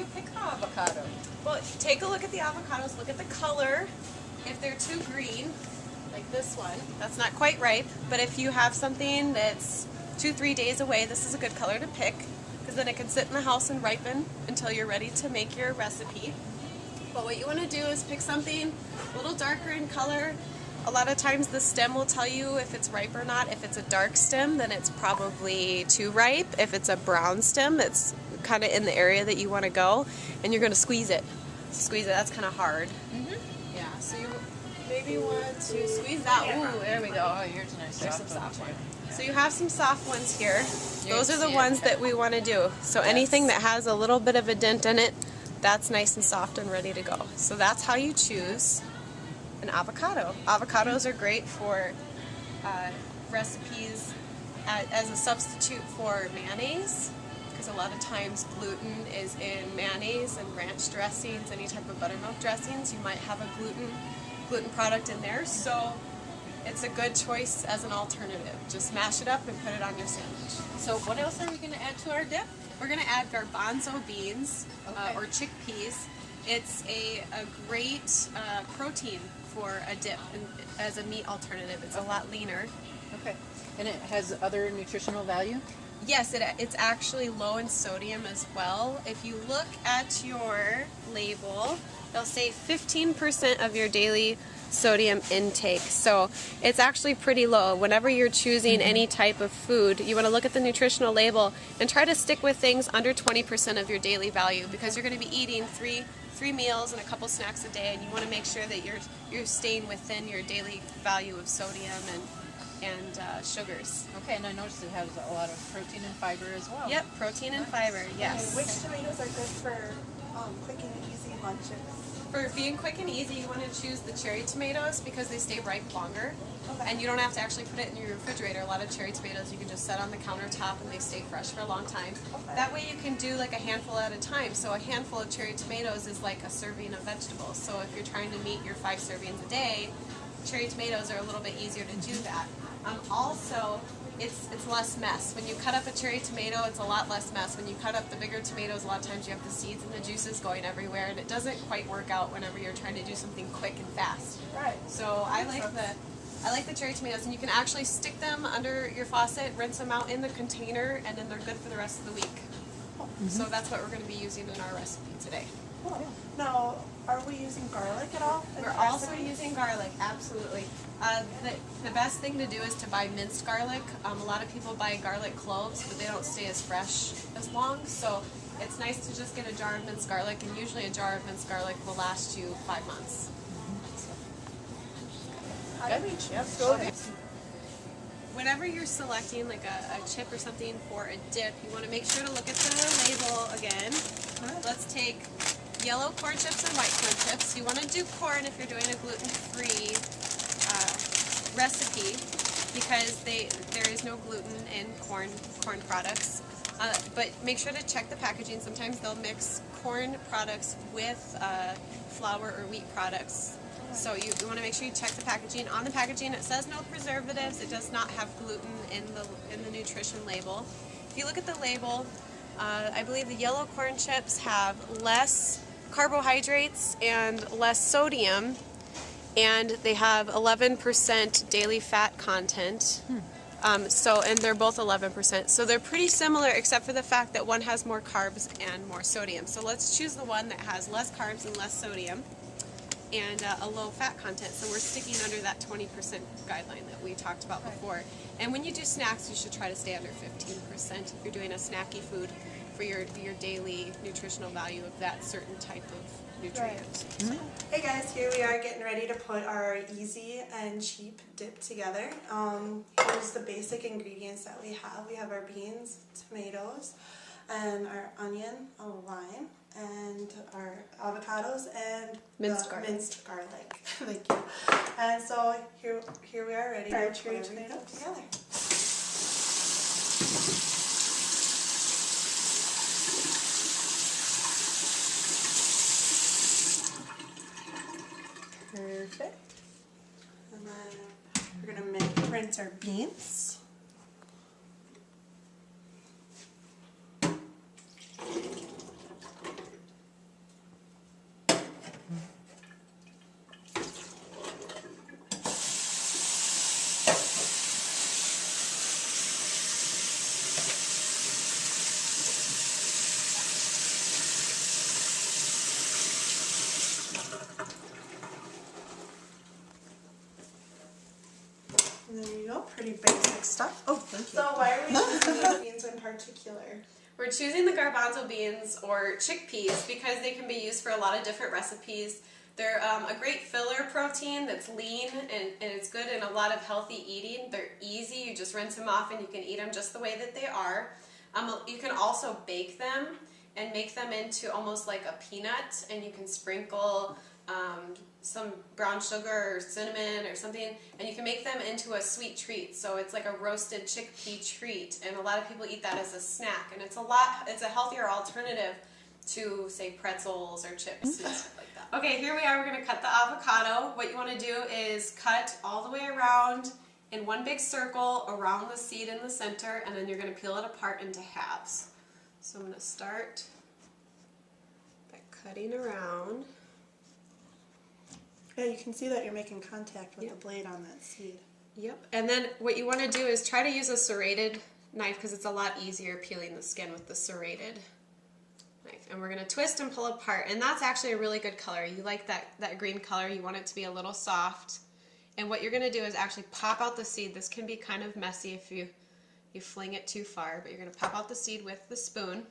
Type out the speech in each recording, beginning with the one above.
you pick the avocado? Well, take a look at the avocados, look at the color. If they're too green, like this one, that's not quite ripe, but if you have something that's 2-3 days away, this is a good color to pick, because then it can sit in the house and ripen until you're ready to make your recipe. But what you want to do is pick something a little darker in color. A lot of times the stem will tell you if it's ripe or not. If it's a dark stem, then it's probably too ripe. If it's a brown stem, that's kind of in the area that you want to go, and you're going to squeeze it. Squeeze it, that's kind of hard. Yeah, so you maybe want to squeeze that. Ooh, there we go. Oh, here's a nice There's some soft soft one. one. So you have some soft ones here. Those are the see ones it. that we want to do. So anything that has a little bit of a dent in it, that's nice and soft and ready to go. So that's how you choose an avocado. Avocados are great for recipes as a substitute for mayonnaise, because a lot of times gluten is in mayonnaise and ranch dressings, any type of buttermilk dressings. You might have a gluten product in there, so it's a good choice as an alternative. Just mash it up and put it on your sandwich. So what else are we going to add to our dip? We're going to add garbanzo beans Okay. or chickpeas. It's a great protein for a dip and as a meat alternative. It's a lot leaner. Okay. And it has other nutritional value? Yes, it's actually low in sodium as well. If you look at your label, it'll say 15% of your daily sodium intake. So it's actually pretty low. Whenever you're choosing any type of food, you want to look at the nutritional label and try to stick with things under 20% of your daily value, because you're going to be eating three meals and a couple snacks a day, and you want to make sure that you're staying within your daily value of sodium and sugars. Okay, and I noticed it has a lot of protein and fiber as well. Yep, protein and fiber, yes. Which tomatoes are good for quick and easy lunches? For being quick and easy, you want to choose the cherry tomatoes because they stay ripe longer. Okay. And you don't have to actually put it in your refrigerator. A lot of cherry tomatoes you can just set on the countertop and they stay fresh for a long time. Okay. That way you can do like a handful at a time. So a handful of cherry tomatoes is like a serving of vegetables. So if you're trying to meet your 5 servings a day, cherry tomatoes are a little bit easier to do that. Also, it's less mess. When you cut up a cherry tomato, it's a lot less mess. When you cut up the bigger tomatoes, a lot of times you have the seeds and the juices going everywhere, and it doesn't quite work out whenever you're trying to do something quick and fast. Right. So I like the cherry tomatoes, and you can actually stick them under your faucet, rinse them out in the container, and then they're good for the rest of the week. So that's what we're going to be using in our recipe today. Cool. Now, are we using garlic at all? in We're the also recipe? using garlic, absolutely. The best thing to do is to buy minced garlic. A lot of people buy garlic cloves, but they don't stay as fresh as long. So it's nice to just get a jar of minced garlic, and usually a jar of minced garlic will last you 5 months. How do we chip? Whenever you're selecting like a chip or something for a dip, you want to make sure to look at the label again. Let's take yellow corn chips and white corn chips. You want to do corn if you're doing a gluten-free recipe, because there is no gluten in corn products. But make sure to check the packaging. Sometimes they'll mix corn products with flour or wheat products. So you want to make sure you check the packaging. On the packaging it says no preservatives. It does not have gluten in the nutrition label. If you look at the label, I believe the yellow corn chips have less carbohydrates and less sodium, and they have 11% daily fat content. And they're both 11%. So they're pretty similar, except for the fact that one has more carbs and more sodium. So let's choose the one that has less carbs and less sodium and a low fat content. So we're sticking under that 20% guideline that we talked about before. And when you do snacks, you should try to stay under 15% if you're doing a snacky food for your daily nutritional value of that certain type of nutrient. Hey guys, here we are getting ready to put our easy and cheap dip together. Here's the basic ingredients that we have. We have our beans, tomatoes, and our onion, a lime, and our avocados, and Minced garlic. Minced garlic. Thank you. And so here we are ready to put our tomatoes together. Perfect. And then we're going to rinse our beans. stuff. Oh, thank you. So why are we choosing these beans in particular? We're choosing the garbanzo beans or chickpeas because they can be used for a lot of different recipes. They're a great filler protein that's lean and it's good in a lot of healthy eating. They're easy. You just rinse them off and you can eat them just the way that they are. You can also bake them and make them into almost like a peanut, and you can sprinkle some brown sugar or cinnamon or something, and you can make them into a sweet treat. So it's like a roasted chickpea treat, and a lot of people eat that as a snack, and it's a healthier alternative to, say, pretzels or chips and stuff like that. Okay, here we are. We're going to cut the avocado. What you want to do is cut all the way around in one big circle around the seed in the center, and then you're going to peel it apart into halves. So I'm going to start by cutting around. Yeah, you can see that you're making contact with Yep. the blade on that seed. Yep. And then what you want to do is try to use a serrated knife because it's a lot easier peeling the skin with the serrated knife. And we're going to twist and pull apart. And that's actually a really good color. You like that green color. You want it to be a little soft. And what you're going to do is actually pop out the seed. This can be kind of messy if you fling it too far, but you're going to pop out the seed with the spoon.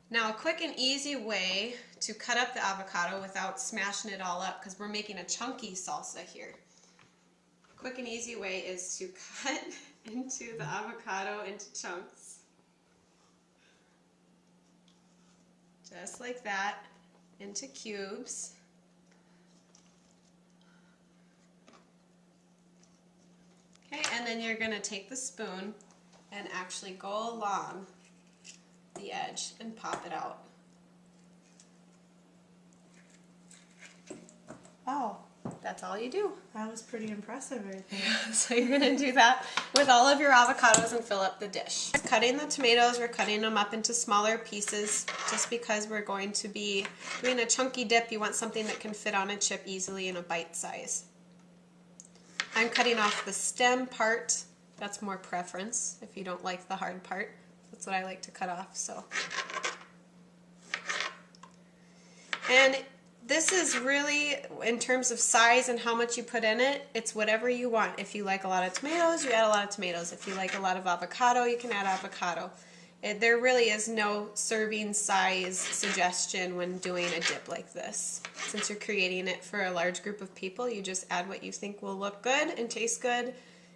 Now, a quick and easy way to cut up the avocado without smashing it all up, because we're making a chunky salsa here. Quick and easy way is to cut into the avocado into chunks. Just like that, into cubes. Okay, and then you're going to take the spoon and actually go along the edge and pop it out. Oh, That's all you do. that was pretty impressive right there. So you're going to do that with all of your avocados and fill up the dish. Cutting the tomatoes, we're cutting them up into smaller pieces just because we're going to be doing a chunky dip. You want something that can fit on a chip easily in a bite size. I'm cutting off the stem part. That's more preference if you don't like the hard part. That's what I like to cut off. So, and this is really, in terms of size and how much you put in it, it's whatever you want. If you like a lot of tomatoes, you add a lot of tomatoes. If you like a lot of avocado, you can add avocado. There really is no serving size suggestion when doing a dip like this. Since you're creating it for a large group of people, you just add what you think will look good and taste good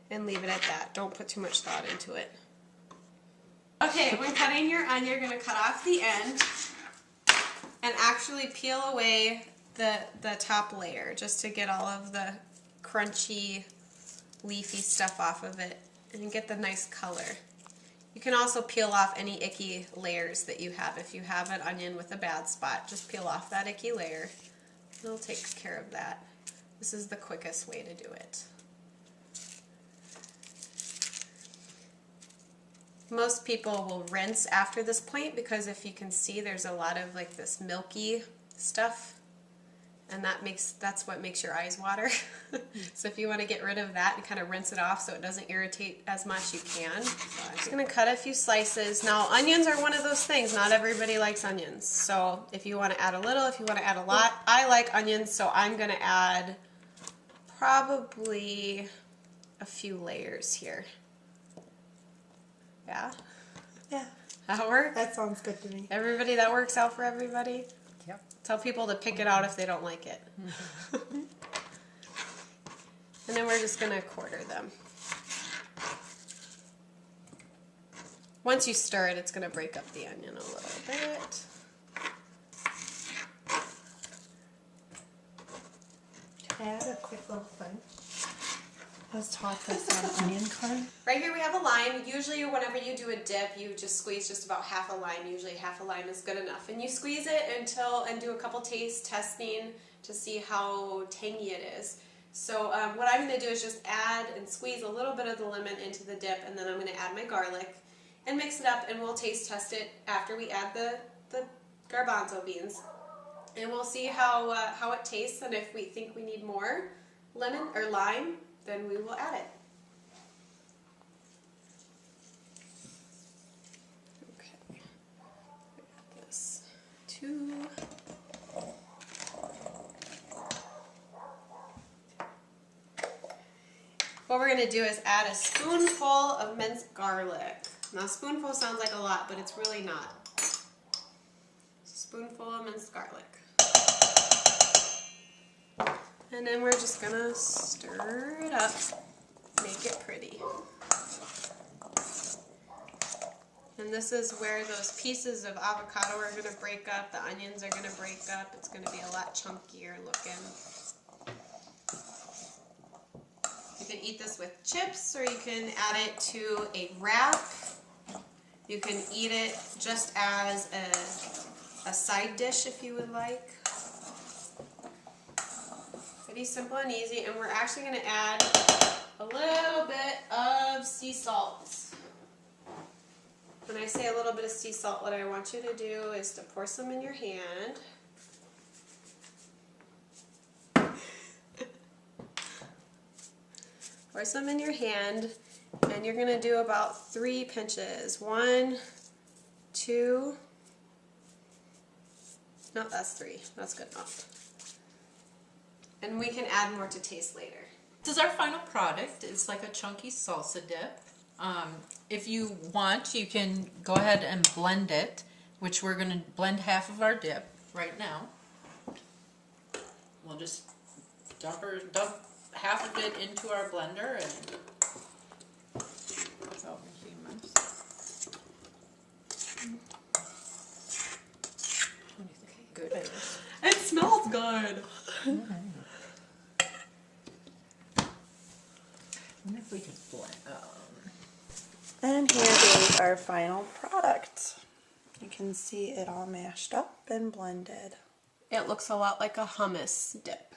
and leave it at that. Don't put too much thought into it. Okay, when cutting your onion, you're going to cut off the end and actually peel away the top layer just to get all of the crunchy, leafy stuff off of it and get the nice color. You can also peel off any icky layers that you have. If you have an onion with a bad spot, just peel off that icky layer. It'll take care of that. This is the quickest way to do it. Most people will rinse after this point because if you can see, there's a lot of like this milky stuff, and that's what makes your eyes water. So if you want to get rid of that and kind of rinse it off so it doesn't irritate as much, you can. So I'm just going to cut a few slices. Now, onions are one of those things. Not everybody likes onions. So if you want to add a little, if you want to add a lot, I like onions, so I'm going to add probably a few layers here. Yeah? Yeah, That work? that sounds good to me. Everybody, that works out for everybody? Yep. Tell people to pick it out if they don't like it. And then we're just going to quarter them. Once you stir it, it's going to break up the onion a little bit. Can I add a quick little thing? I was taught this on onion corn. Right here we have a lime. Usually whenever you do a dip, you just squeeze just about half a lime. Usually half a lime is good enough. And you squeeze it and do a couple taste testing to see how tangy it is. So what I'm going to do is just add and squeeze a little bit of the lemon into the dip, and then I'm going to add my garlic and mix it up, and we'll taste test it after we add the garbanzo beans. And we'll see how it tastes, and if we think we need more lemon or lime, then we will add it. Okay, we got this too. what we're going to do is add a spoonful of minced garlic. Now, a spoonful sounds like a lot, but it's really not. A spoonful of minced garlic. And then we're just going to stir it up, make it pretty. And this is where those pieces of avocado are going to break up, the onions are going to break up, it's going to be a lot chunkier looking. You can eat this with chips, or you can add it to a wrap. You can eat it just as a side dish if you would like. Pretty simple and easy, and we're actually going to add a little bit of sea salt. When I say a little bit of sea salt, what I want you to do is to pour some in your hand. Pour some in your hand, and you're going to do about 3 pinches. 1, 2, no, that's 3. That's good enough. And we can add more to taste later. This is our final product. It's like a chunky salsa dip. If you want, you can go ahead and blend it, which we're going to blend half of our dip right now. We'll just dump half of it into our blender and without making a mess. What do you think? Good. It smells good. I wonder if we could blend. And here is our final product. You can see it all mashed up and blended. It looks a lot like a hummus dip.